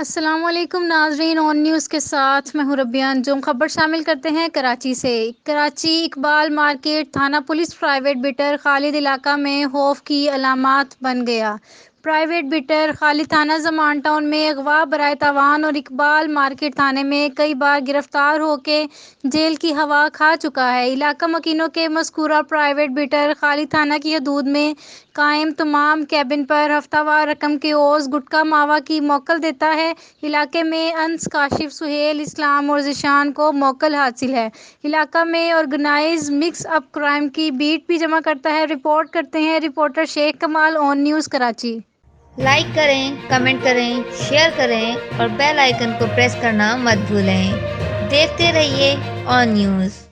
السلام علیکم ناظرین، آن نیوز کے ساتھ میں ہوں ربیہ انجم۔ خبر شامل کرتے ہیں کراچی سے۔ کراچی اقبال مارکیٹ تھانہ پولیس پرائیویٹ بٹر خالد علاقہ میں خوف کی علامات بن گیا۔ پرائیویٹ بٹر خالد تھانہ زمان ٹاؤن میں اغوا برائے تاوان اور اقبال مارکیٹ تھانے میں کئی بار گرفتار ہو کے جیل کی ہوا کھا چکا ہے۔ علاقہ مکینوں کے مذکورہ پرائیویٹ بٹر خالد تھانہ کی حدود میں قائم تمام کیبن پر ہفتہ وار رقم کے عوض گٹکا ماوا کی موکل دیتا ہے۔ علاقے میں انس، کاشف، سہیل، اسلام اور ذیشان کو موکل حاصل ہے۔ علاقہ میں آرگنائز مکس اپ کرائم کی بیٹ بھی جمع کرتا ہے۔ رپورٹ کرتے ہیں رپورٹر شیخ کمال، آن نیوز کراچی۔ لائک کریں، کمنٹ کریں، شیئر کریں اور بیل آئیکن کو پریس کرنا مت بھولیں۔ دیکھتے رہیے آن نیوز۔